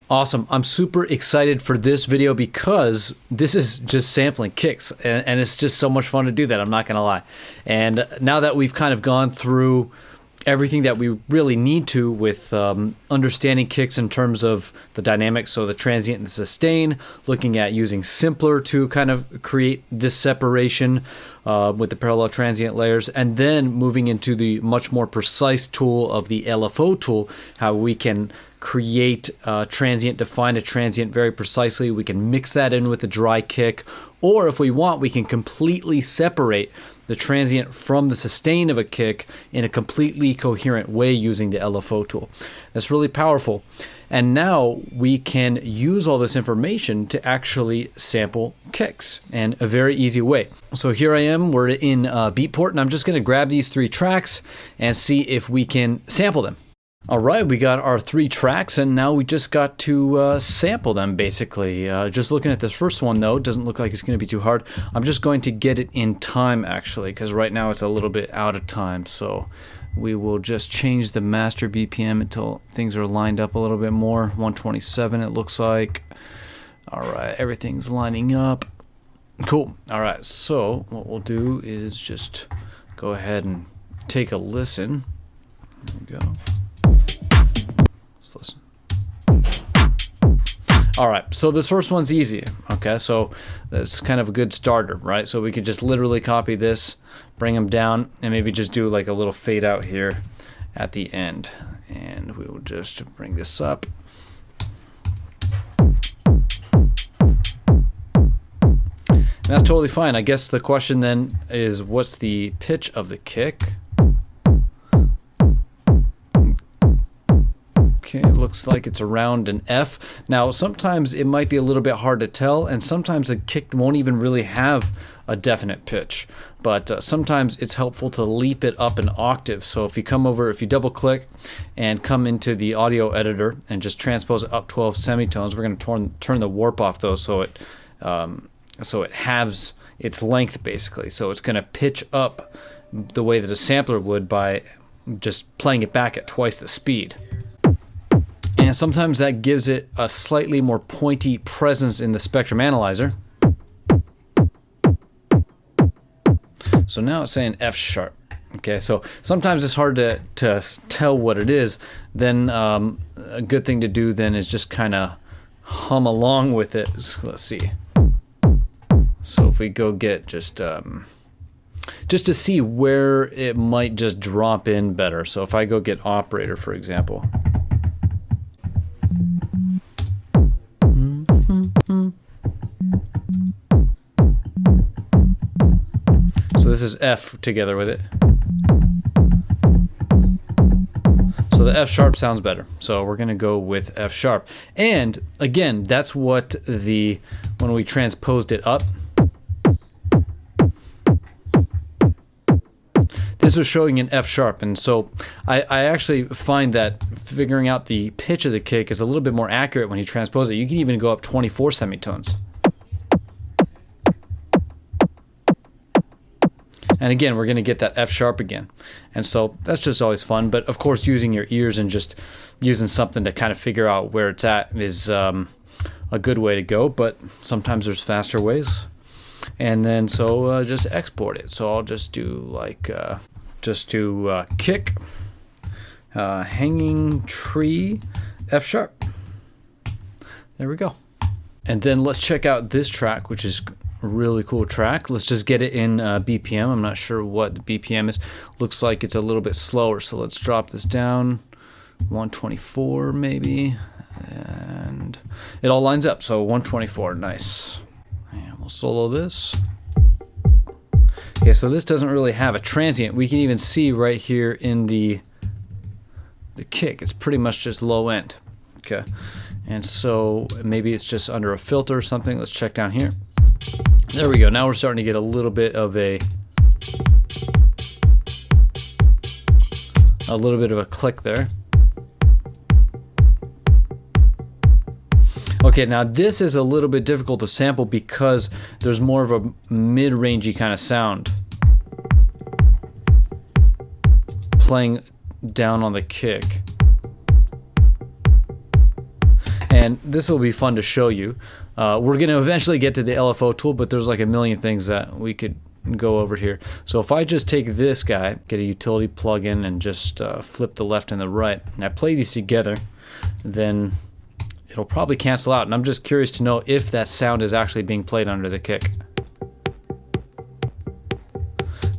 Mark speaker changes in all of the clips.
Speaker 1: Awesome. I'm super excited for this video because this is just sampling kicks, and it's just so much fun to do that, I'm not going to lie. And now that we've kind of gone through everything that we really need to with understanding kicks in terms of the dynamics, so the transient and the sustain, looking at using simpler to kind of create this separation with the parallel transient layers, and then moving into the much more precise tool of the LFO tool, how we can create a transient, define a transient very precisely. We can mix that in with the dry kick, or if we want, we can completely separate the transient from the sustain of a kick in a completely coherent way using the LFO tool. That's really powerful. And now we can use all this information to actually sample kicks in a very easy way. So here I am, we're in Beatport, and I'm just gonna grab these 3 tracks and see if we can sample them. All right, we got our 3 tracks, and now we just got to sample them, basically. Just looking at this first one, though, doesn't look like it's going to be too hard. I'm just going to get it in time, actually, because right now it's a little bit out of time. So we will just change the master BPM until things are lined up a little bit more. 127, it looks like. All right, everything's lining up. Cool. All right, so what we'll do is just go ahead and take a listen. There we go. Let's listen. All right, so this first one's easy. Okay, so that's kind of a good starter, right? So we could just literally copy this, bring them down, and maybe just do like a little fade out here at the end. And we will just bring this up. And that's totally fine. I guess the question then is, what's the pitch of the kick? Okay, it looks like it's around an F. Now, sometimes it might be a little bit hard to tell, and sometimes a kick won't even really have a definite pitch. But sometimes it's helpful to leap it up an octave. So if you come over, if you double click and come into the audio editor and just transpose it up 12 semitones, we're going to turn the warp off though, so it halves its length basically. So it's going to pitch up the way that a sampler would by just playing it back at twice the speed. And sometimes that gives it a slightly more pointy presence in the spectrum analyzer. So now it's saying F sharp. Okay, so sometimes it's hard to tell what it is. Then a good thing to do then is just kind of hum along with it. So let's see. So if we go get just to see where it might just drop in better. So if I go get operator, for example. So this is F together with it. So the F sharp sounds better. So we're going to go with F sharp. And again, that's what when we transposed it up, this was showing an F sharp. And so I actually find that figuring out the pitch of the kick is a little bit more accurate when you transpose it. You can even go up 24 semitones. And again, we're going to get that F sharp again. And so that's just always fun. But of course, using your ears and just using something to kind of figure out where it's at is a good way to go. But sometimes there's faster ways. And then so just export it. So I'll just do like, kick, hanging tree, F sharp. There we go. And then let's check out this track, which is a really cool track. Let's just get it in BPM. I'm not sure what the BPM is. Looks like it's a little bit slower. So let's drop this down, 124 maybe. And it all lines up. So 124, nice. And we'll solo this. Okay, so this doesn't really have a transient. We can even see right here in the kick, it's pretty much just low end. Okay, and so maybe it's just under a filter or something. Let's check down here. There we go. Now we're starting to get a little bit of a click there. Okay, now this is a little bit difficult to sample because there's more of a mid-rangey kind of sound playing down on the kick. And this will be fun to show you. We're going to eventually get to the LFO tool, but there's like a million things that we could go over here. So if I just take this guy, get a utility plugin, and just flip the left and the right, and I play these together, then it'll probably cancel out. And I'm just curious to know if that sound is actually being played under the kick.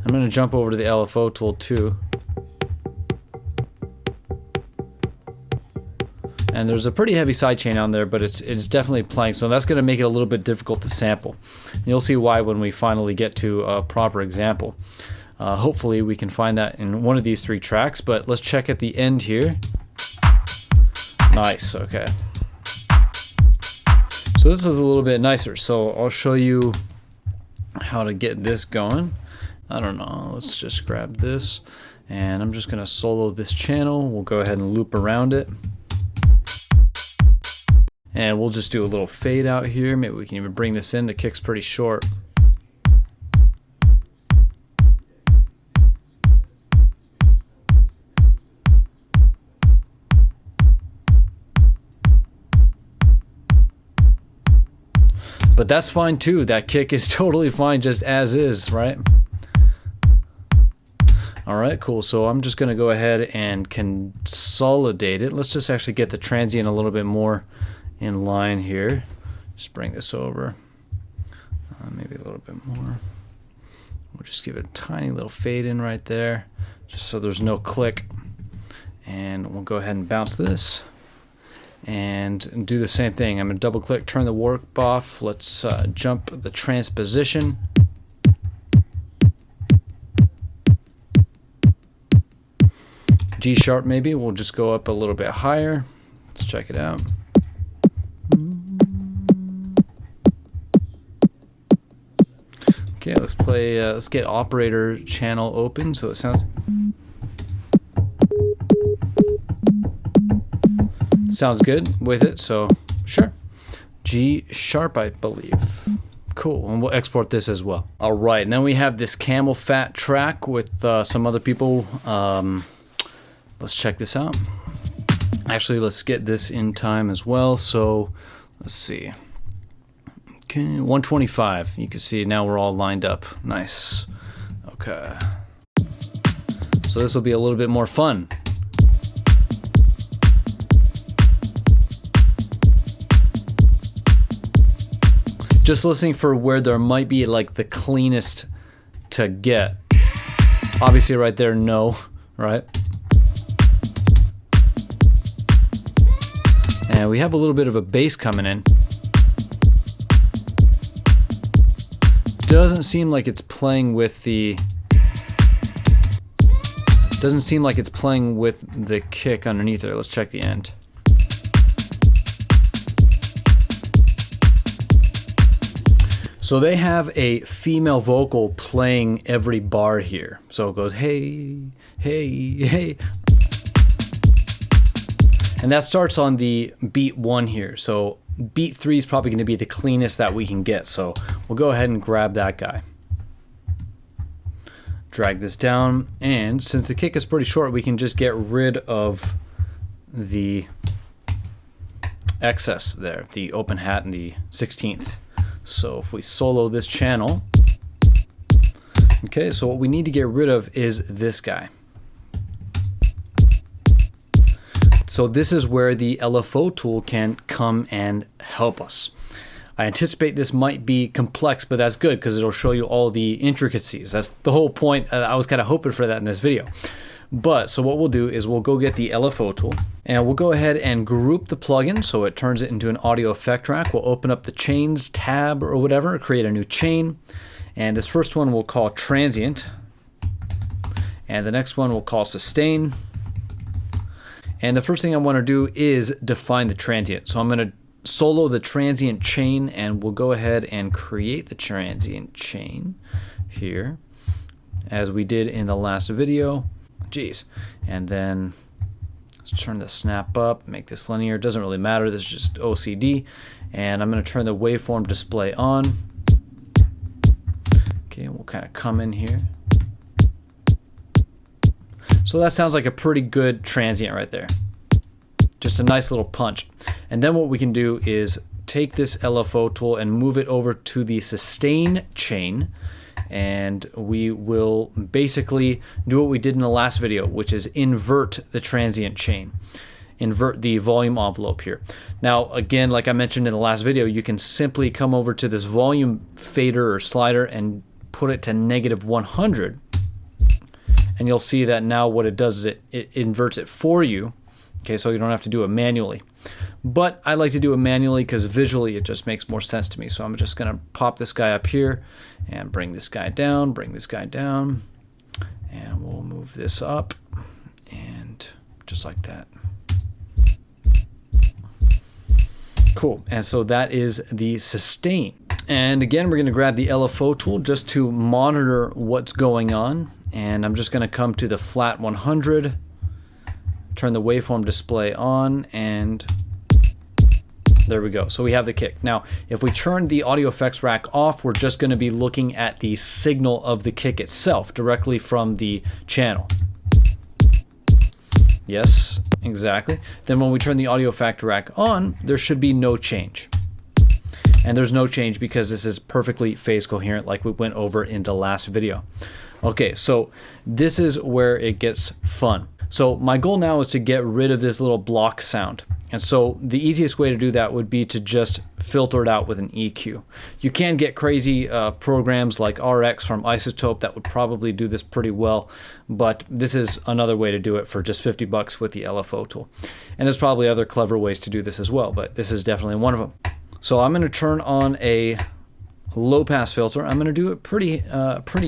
Speaker 1: I'm going to jump over to the LFO tool too. And there's a pretty heavy sidechain on there, but it's definitely playing, so that's going to make it a little bit difficult to sample. And you'll see why when we finally get to a proper example. Hopefully we can find that in one of these 3 tracks, but let's check at the end here. Nice, okay. So this is a little bit nicer, so I'll show you how to get this going. I don't know, let's just grab this, and I'm just going to solo this channel. We'll go ahead and loop around it. And we'll just do a little fade out here. Maybe we can even bring this in. The kick's pretty short. But that's fine too. That kick is totally fine just as is, right? All right, cool. So I'm just going to go ahead and consolidate it. Let's just actually get the transient a little bit more in line here. Just bring this over, maybe a little bit more. We'll just give it a tiny little fade in right there, just so there's no click. And we'll go ahead and bounce this and do the same thing. I'm gonna double click, turn the warp off. Let's jump the transposition. G sharp maybe, we'll just go up a little bit higher. Let's check it out. Okay, let's play, let's get operator channel open so it sounds good with it, so sure. G sharp, I believe. Cool, and we'll export this as well. All right, and then we have this camel fat track with some other people. Let's check this out. Actually, let's get this in time as well. So let's see. Okay, 125. You can see now we're all lined up. Nice. Okay. So this will be a little bit more fun. Just listening for where there might be like the cleanest to get. Obviously right there, no, right? And we have a little bit of a bass coming in. Doesn't seem like it's playing with the kick underneath there. Let's check the end. So they have a female vocal playing every bar here. So it goes hey, hey, hey. And that starts on the beat 1 here. So beat 3 is probably going to be the cleanest that we can get. So we'll go ahead and grab that guy. Drag this down, and since the kick is pretty short, we can just get rid of the excess there, the open hat and the 16th. So if we solo this channel, okay, so what we need to get rid of is this guy. So this is where the LFO tool can come and help us. I anticipate this might be complex, but that's good because it'll show you all the intricacies. That's the whole point. I was kind of hoping for that in this video. But so what we'll do is we'll go get the LFO tool and we'll go ahead and group the plugin so it turns it into an audio effect track. We'll open up the chains tab or whatever, create a new chain. And this first one we'll call Transient. And the next one we'll call Sustain. And the first thing I want to do is define the transient. So I'm going to solo the transient chain, and we'll go ahead and create the transient chain here as we did in the last video. Geez. And then let's turn the snap up, make this linear. It doesn't really matter. This is just OCD. And I'm going to turn the waveform display on. Okay, we'll kind of come in here. So that sounds like a pretty good transient right there. Just a nice little punch. And then what we can do is take this LFO tool and move it over to the sustain chain, and we will basically do what we did in the last video, which is invert the transient chain. Invert the volume envelope here. Now, again, like I mentioned in the last video, you can simply come over to this volume fader or slider and put it to -100. And you'll see that now what it does is it inverts it for you. Okay, so you don't have to do it manually. But I like to do it manually because visually it just makes more sense to me. So I'm just going to pop this guy up here and bring this guy down, bring this guy down. And we'll move this up and just like that. Cool, and so that is the sustain. And again, we're going to grab the LFO tool just to monitor what's going on. And I'm just going to come to the flat 100, turn the waveform display on, and there we go. So we have the kick. Now, if we turn the audio effects rack off, we're just going to be looking at the signal of the kick itself directly from the channel. Yes, exactly. Then when we turn the audio effect rack on, there should be no change. And there's no change because this is perfectly phase coherent like we went over in the last video. Okay, so this is where it gets fun. So my goal now is to get rid of this little block sound. And so the easiest way to do that would be to just filter it out with an EQ. You can get crazy programs like RX from Isotope that would probably do this pretty well, but this is another way to do it for just 50 bucks with the LFO tool. And there's probably other clever ways to do this as well, but this is definitely one of them. So I'm going to turn on a low pass filter. I'm going to do a pretty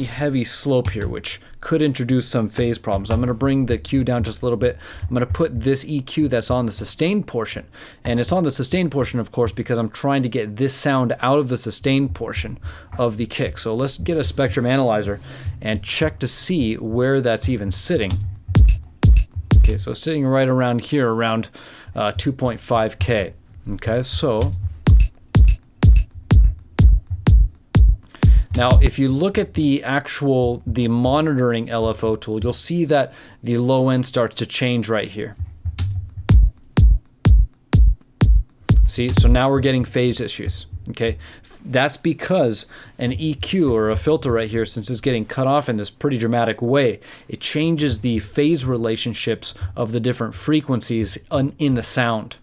Speaker 1: heavy slope here, which could introduce some phase problems. I'm going to bring the Q down just a little bit. I'm going to put this EQ that's on the sustained portion, and it's on the sustained portion, of course, because I'm trying to get this sound out of the sustained portion of the kick. So let's get a spectrum analyzer and check to see where that's even sitting. Okay, so sitting right around here, around 2.5K. Okay, so now, if you look at the monitoring LFO tool, you'll see that the low end starts to change right here. See, so now we're getting phase issues, okay? That's because an EQ or a filter right here, since it's getting cut off in this pretty dramatic way, it changes the phase relationships of the different frequencies in the sound.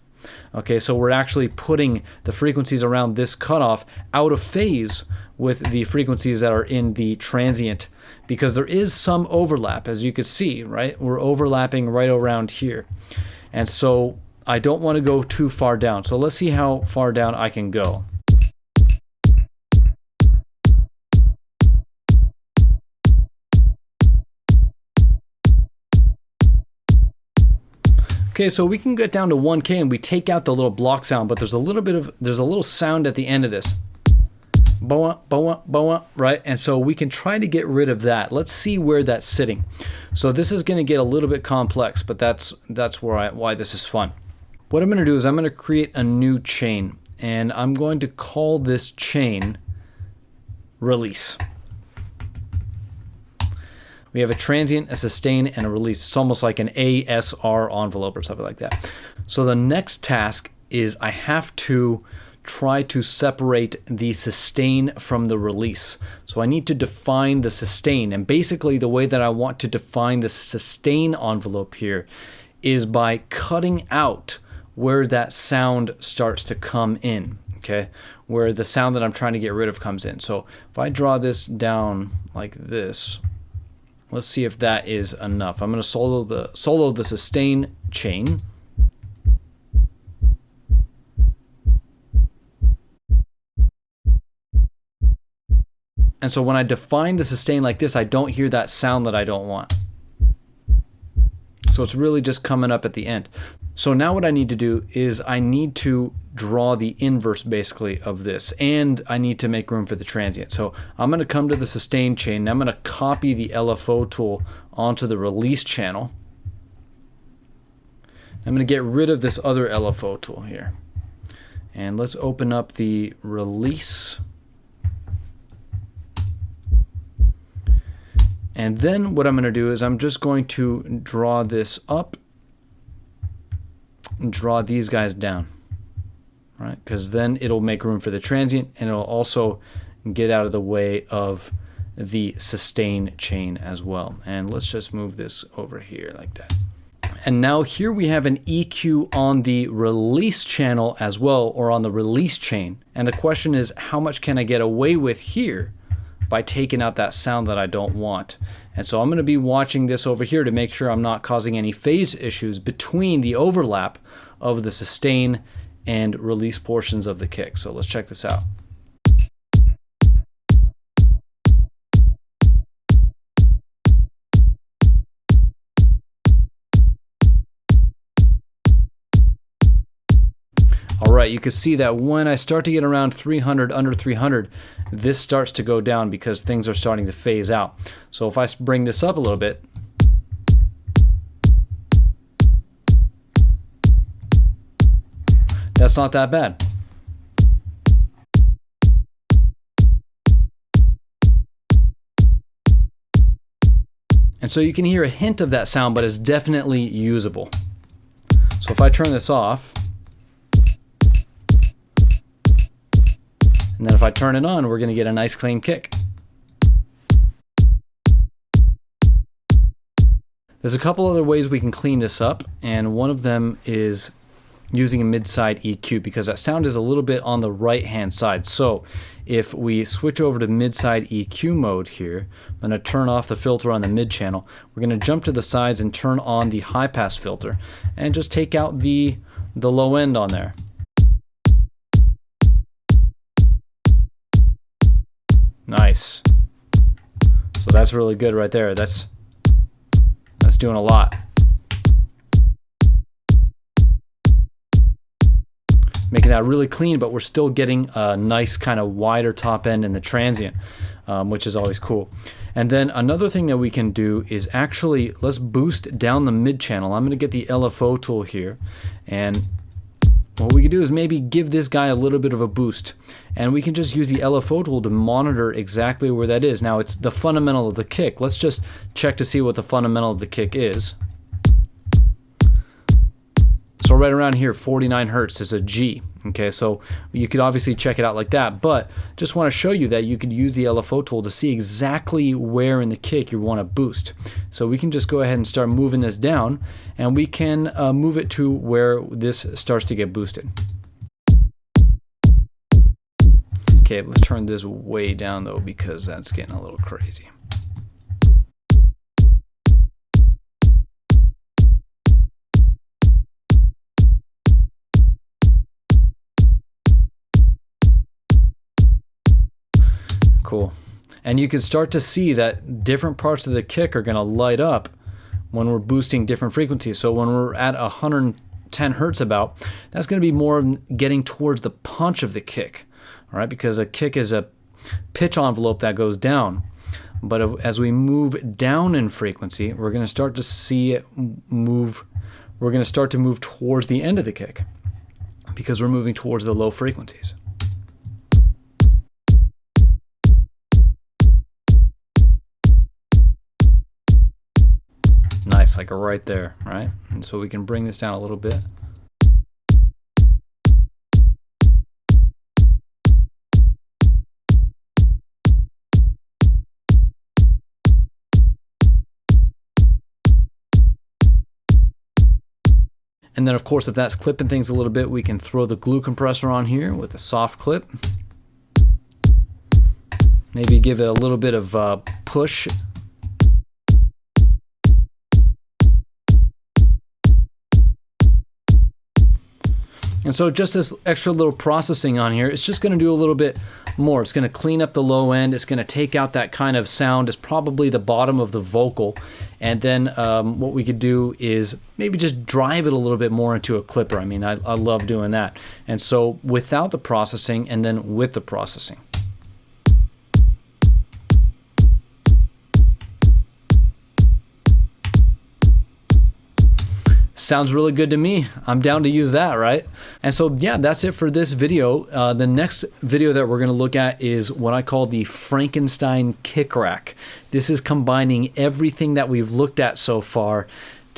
Speaker 1: Okay, so we're actually putting the frequencies around this cutoff out of phase with the frequencies that are in the transient, because there is some overlap, as you can see, right? We're overlapping right around here. And so I don't want to go too far down. So let's see how far down I can go. Okay, so we can get down to 1K and we take out the little block sound, but there's a little sound at the end of this. Boa, boa, boa, right? And so we can try to get rid of that. Let's see where that's sitting. So this is going to get a little bit complex, but that's why this is fun. What I'm going to do is I'm going to create a new chain, and I'm going to call this chain release. We have a transient, a sustain, and a release. It's almost like an ASR envelope or something like that. So the next task is I have to try to separate the sustain from the release. So I need to define the sustain. And basically the way that I want to define the sustain envelope here is by cutting out where that sound starts to come in, okay? Where the sound that I'm trying to get rid of comes in. So if I draw this down like this, let's see if that is enough. I'm going to solo the sustain chain. And so when I define the sustain like this, I don't hear that sound that I don't want. So it's really just coming up at the end. So now what I need to do is I need to draw the inverse basically of this, and I need to make room for the transient. So I'm going to come to the sustain chain, and I'm going to copy the LFO tool onto the release channel. I'm going to get rid of this other LFO tool here. And let's open up the release. And then what I'm going to do is I'm just going to draw this up draw these guys down, right? Because then it'll make room for the transient, and it'll also get out of the way of the sustain chain as well. And let's just move this over here like that. And now here we have an EQ on the release channel as well, or on the release chain. And the question is, how much can I get away with here by taking out that sound that I don't want? And so I'm going to be watching this over here to make sure I'm not causing any phase issues between the overlap of the sustain and release portions of the kick. So let's check this out. All right, you can see that when I start to get around 300, under 300, this starts to go down because things are starting to phase out. So if I bring this up a little bit, that's not that bad. And so you can hear a hint of that sound, but it's definitely usable. So if I turn this off, and then if I turn it on, we're going to get a nice clean kick. There's a couple other ways we can clean this up, and one of them is using a mid-side EQ, because that sound is a little bit on the right-hand side. So if we switch over to mid-side EQ mode here, I'm going to turn off the filter on the mid-channel. We're going to jump to the sides and turn on the high-pass filter, and just take out the low end on there. Nice. So that's really good right there. That's doing a lot. Making that really clean, but we're still getting a nice kind of wider top end in the transient, which is always cool. And then another thing that we can do is actually, let's boost down the mid channel. I'm going to get the LFO tool here, and what we can do is maybe give this guy a little bit of a boost, and we can just use the LFO tool to monitor exactly where that is. Now it's the fundamental of the kick. Let's just check to see what the fundamental of the kick is. So right around here, 49 Hertz is a G. Okay, so you could obviously check it out like that, but just want to show you that you could use the LFO tool to see exactly where in the kick you want to boost. So we can just go ahead and start moving this down, and we can move it to where this starts to get boosted. Okay, let's turn this way down though, because that's getting a little crazy. Cool. And you can start to see that different parts of the kick are going to light up when we're boosting different frequencies. So when we're at 110 Hertz about, that's going to be more getting towards the punch of the kick. All right, because a kick is a pitch envelope that goes down. But as we move down in frequency, we're going to start to see it move. We're going to start to move towards the end of the kick because we're moving towards the low frequencies. Nice, like right there, right? And so we can bring this down a little bit. And then of course, if that's clipping things a little bit, we can throw the glue compressor on here with a soft clip. Maybe give it a little bit of push. And so just this extra little processing on here, it's just going to do a little bit more. It's going to clean up the low end. It's going to take out that kind of sound. It's probably the bottom of the vocal. And then what we could do is maybe just drive it a little bit more into a clipper. I mean, I love doing that. And so without the processing and then with the processing. Sounds really good to me. I'm down to use that, right? And so yeah, that's it for this video. The next video that we're going to look at is what I call the Frankenstein kick rack. This is combining everything that we've looked at so far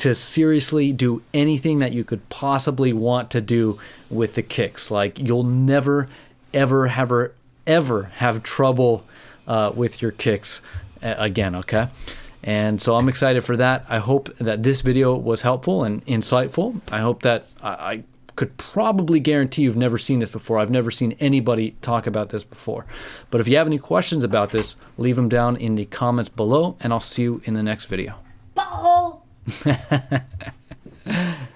Speaker 1: to seriously do anything that you could possibly want to do with the kicks. Like, you'll never, ever have trouble with your kicks again, okay? And so I'm excited for that. I hope that this video was helpful and insightful. I hope that I could probably guarantee you've never seen this before. I've never seen anybody talk about this before. But if you have any questions about this, leave them down in the comments below, and I'll see you in the next video.
Speaker 2: Butthole!